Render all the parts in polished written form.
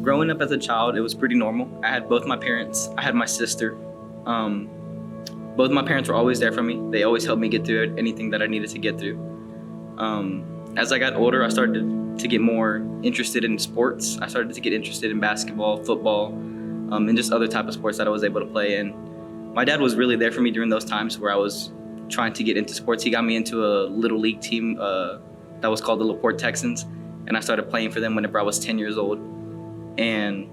Growing up as a child, it was pretty normal. I had both my parents. I had my sister. Both my parents were always there for me. They always helped me get through anything that I needed to get through. As I got older, I started to get more interested in sports. I started to get interested in basketball, football, and just other type of sports that I was able to play. And my dad was really there for me during those times where I was trying to get into sports. He got me into a little league team that was called the LaPorte Texans, and I started playing for them whenever I was 10 years old. And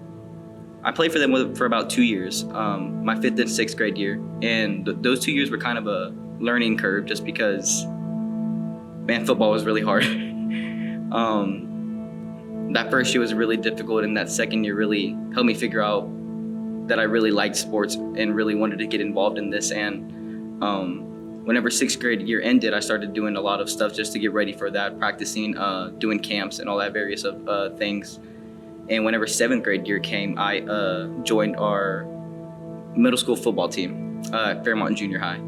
I played for them for about 2 years, my 5th and 6th grade year. And those 2 years were kind of a learning curve just because, man, football was really hard. That first year was really difficult, and that second year really helped me figure out that I really liked sports and really wanted to get involved in this. And whenever 6th grade year ended, I started doing a lot of stuff just to get ready for that, practicing, doing camps and all that various things. And whenever 7th grade year came, I joined our middle school football team at Fairmont Junior High.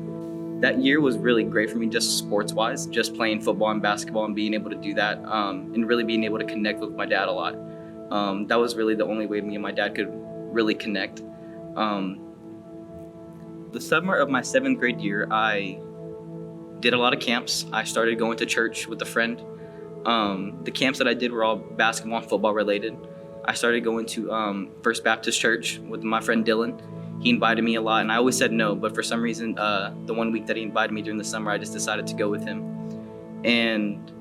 That year was really great for me just sports-wise, just playing football and basketball and being able to do that, and really being able to connect with my dad a lot. That was really the only way me and my dad could really connect. The summer of my 7th grade year, I did a lot of camps. I started going to church with a friend. The camps that I did were all basketball and football related. I started going to First Baptist Church with my friend Dylan. He invited me a lot, and I always said no, but for some reason, the one week that he invited me during the summer, I just decided to go with him. And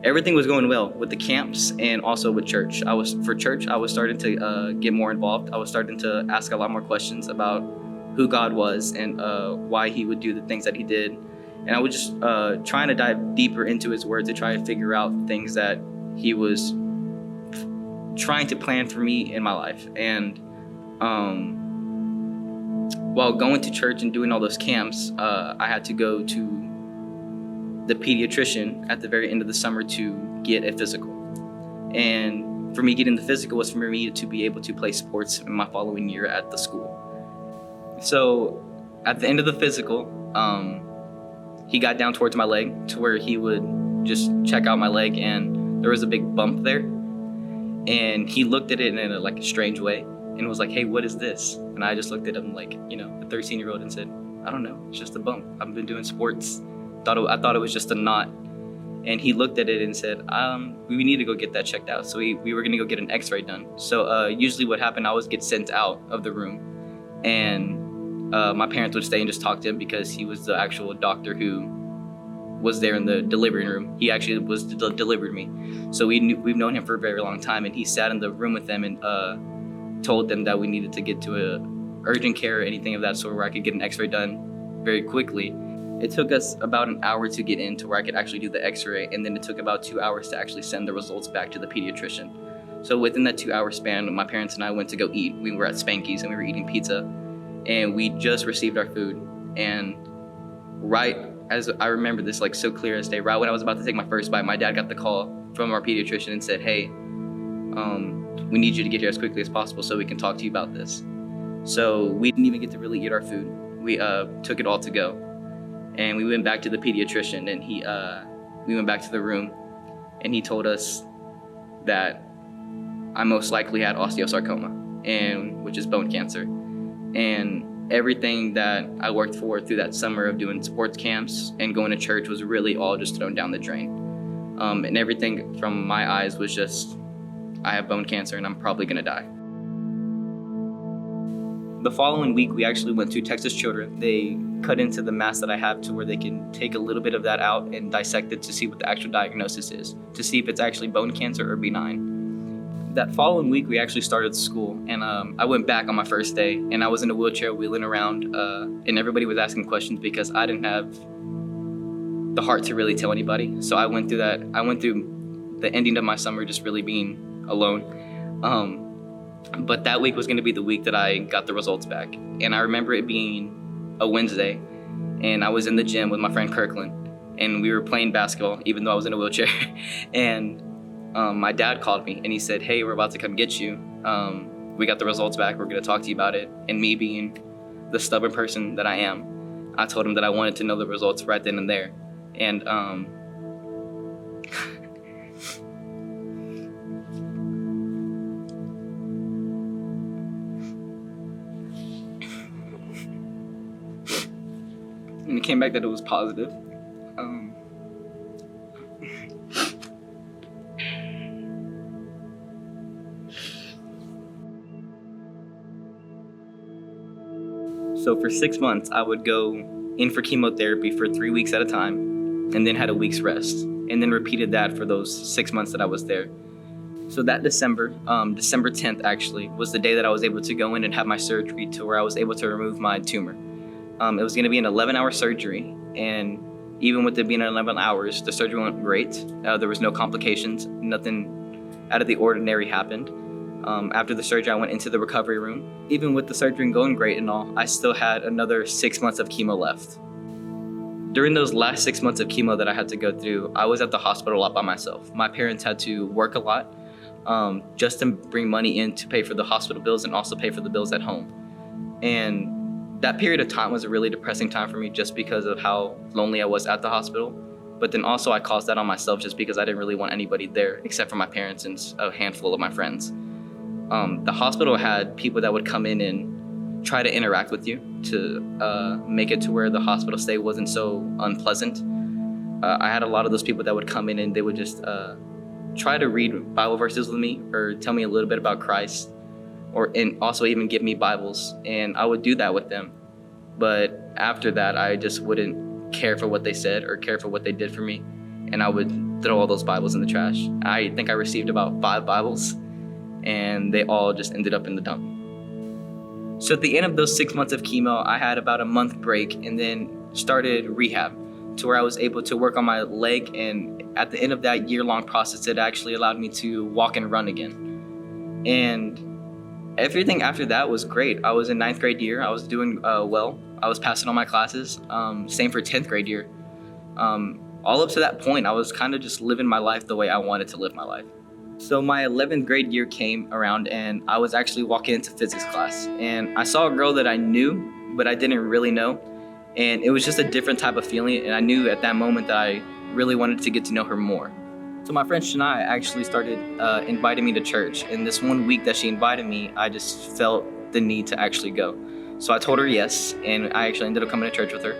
everything was going well with the camps and also with church. I was starting to get more involved. I was starting to ask a lot more questions about who God was and why he would do the things that he did. And I was just trying to dive deeper into his word to try to figure out things that he was trying to plan for me in my life. And while going to church and doing all those camps, I had to go to the pediatrician at the very end of the summer to get a physical. And for me, getting the physical was for me to be able to play sports in my following year at the school. So at the end of the physical, he got down towards my leg to where he would just check out my leg, and there was a big bump there. And he looked at it in a strange way and was like, "Hey, what is this?" And I just looked at him like, a 13-year-old and said, "I don't know, it's just a bump. I've been doing sports. I thought it was just a knot." And he looked at it and said, "We need to go get that checked out." So we were gonna go get an x-ray done. So usually what happened, I always get sent out of the room, and my parents would stay and just talk to him because he was the actual doctor who was there in the delivery room. He actually was delivered me. So we've known him for a very long time, and he sat in the room with them and told them that we needed to get to a urgent care or anything of that sort where I could get an x-ray done very quickly. It took us about an hour to get in to where I could actually do the x-ray, and then it took about 2 hours to actually send the results back to the pediatrician. So within that 2 hour span, my parents and I went to go eat. We were at Spanky's and we were eating pizza, and we just received our food. And right as I remember this so clear as day, right when I was about to take my first bite, my dad got the call from our pediatrician and said, "Hey, we need you to get here as quickly as possible so we can talk to you about this." So we didn't even get to really eat our food. We took it all to go. And we went back to the pediatrician, and we went back to the room, and he told us that I most likely had osteosarcoma, which is bone cancer. And everything that I worked for through that summer of doing sports camps and going to church was really all just thrown down the drain. And everything from my eyes was just, I have bone cancer and I'm probably gonna die. The following week, we actually went to Texas Children. They cut into the mass that I have to where they can take a little bit of that out and dissect it to see what the actual diagnosis is, to see if it's actually bone cancer or benign. That following week, we actually started school, and I went back on my first day, and I was in a wheelchair wheeling around, and everybody was asking questions because I didn't have the heart to really tell anybody. So I went through the ending of my summer just really being alone. But that week was going to be the week that I got the results back. And I remember it being a Wednesday, and I was in the gym with my friend Kirkland, and we were playing basketball, even though I was in a wheelchair. And my dad called me, and he said, "Hey, we're about to come get you. We got the results back. We're going to talk to you about it." And me being the stubborn person that I am, I told him that I wanted to know the results right then and there. And came back that it was positive. So for 6 months, I would go in for chemotherapy for 3 weeks at a time, and then had a week's rest, and then repeated that for those 6 months that I was there. So that December 10th actually, was the day that I was able to go in and have my surgery to where I was able to remove my tumor. It was going to be an 11-hour surgery, and even with it being 11 hours, the surgery went great. There was no complications, nothing out of the ordinary happened. After the surgery, I went into the recovery room. Even with the surgery going great and all, I still had another 6 months of chemo left. During those last 6 months of chemo that I had to go through, I was at the hospital a lot by myself. My parents had to work a lot just to bring money in to pay for the hospital bills and also pay for the bills at home. And that period of time was a really depressing time for me just because of how lonely I was at the hospital. But then also I caused that on myself just because I didn't really want anybody there except for my parents and a handful of my friends. The hospital had people that would come in and try to interact with you to make it to where the hospital stay wasn't so unpleasant. I had a lot of those people that would come in and they would just try to read Bible verses with me or tell me a little bit about Christ, and also even give me Bibles, and I would do that with them. But after that, I just wouldn't care for what they said or care for what they did for me, and I would throw all those Bibles in the trash. I think I received about 5 Bibles, and they all just ended up in the dump. So at the end of those 6 months of chemo, I had about a month break and then started rehab to where I was able to work on my leg, and at the end of that year-long process, it actually allowed me to walk and run again. And everything after that was great. I was in 9th grade year. I was doing well. I was passing all my classes. Same for 10th grade year. All up to that point, I was kind of just living my life the way I wanted to live my life. So my 11th grade year came around and I was actually walking into physics class, and I saw a girl that I knew, but I didn't really know. And it was just a different type of feeling, and I knew at that moment that I really wanted to get to know her more. So my friend Shania actually started inviting me to church, and this one week that she invited me, I just felt the need to actually go. So I told her yes, and I actually ended up coming to church with her.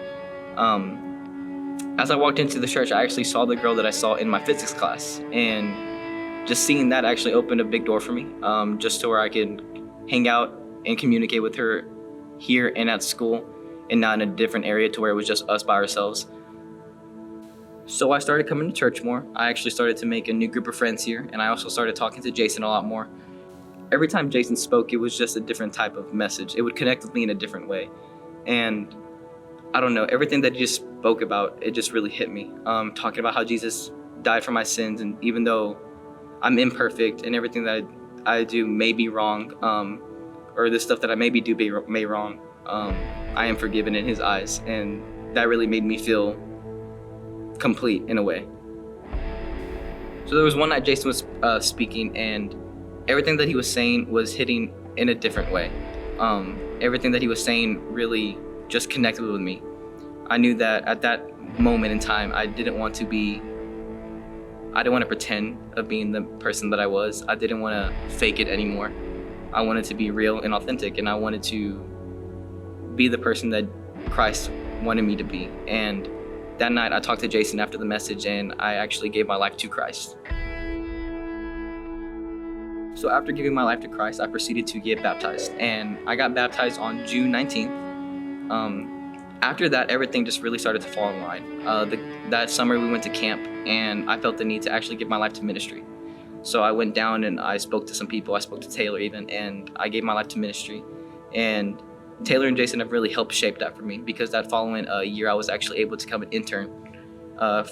As I walked into the church, I actually saw the girl that I saw in my physics class, and just seeing that actually opened a big door for me, just to where I could hang out and communicate with her here and at school, and not in a different area to where it was just us by ourselves. So I started coming to church more. I actually started to make a new group of friends here, and I also started talking to Jason a lot more. Every time Jason spoke, it was just a different type of message. It would connect with me in a different way. And I don't know, everything that he just spoke about, it just really hit me. Talking about how Jesus died for my sins, and even though I'm imperfect and everything that I do may be wrong, or the stuff that I maybe do may wrong, I am forgiven in his eyes, and that really made me feel complete in a way. So there was one night Jason was speaking, and everything that he was saying was hitting in a different way. Everything that he was saying really just connected with me. I knew that at that moment in time, I didn't want to pretend of being the person that I was. I didn't want to fake it anymore. I wanted to be real and authentic, and I wanted to be the person that Christ wanted me to be. And that night I talked to Jason after the message, and I actually gave my life to Christ. So after giving my life to Christ, I proceeded to get baptized, and I got baptized on June 19th. After that, everything just really started to fall in line. That summer we went to camp, and I felt the need to actually give my life to ministry. So I went down and I spoke to some people. I spoke to Taylor even, and I gave my life to ministry. And Taylor and Jason have really helped shape that for me, because that following year I was actually able to come and intern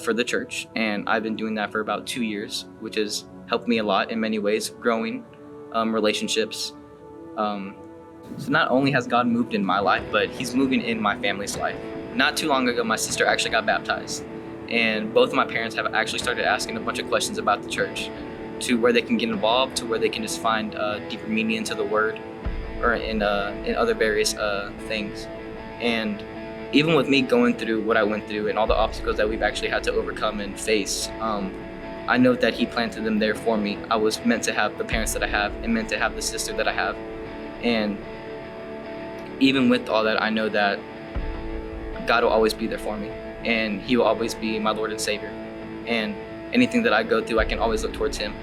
for the church, and I've been doing that for about 2 years, which has helped me a lot in many ways, growing relationships. So not only has God moved in my life, but he's moving in my family's life. Not too long ago, my sister actually got baptized, and both of my parents have actually started asking a bunch of questions about the church, to where they can get involved, to where they can just find deeper meaning into the word, or in other various things. And even with me going through what I went through and all the obstacles that we've actually had to overcome and face, I know that he planted them there for me. I was meant to have the parents that I have, and meant to have the sister that I have. And even with all that, I know that God will always be there for me, and He will always be my Lord and Savior. And anything that I go through, I can always look towards Him.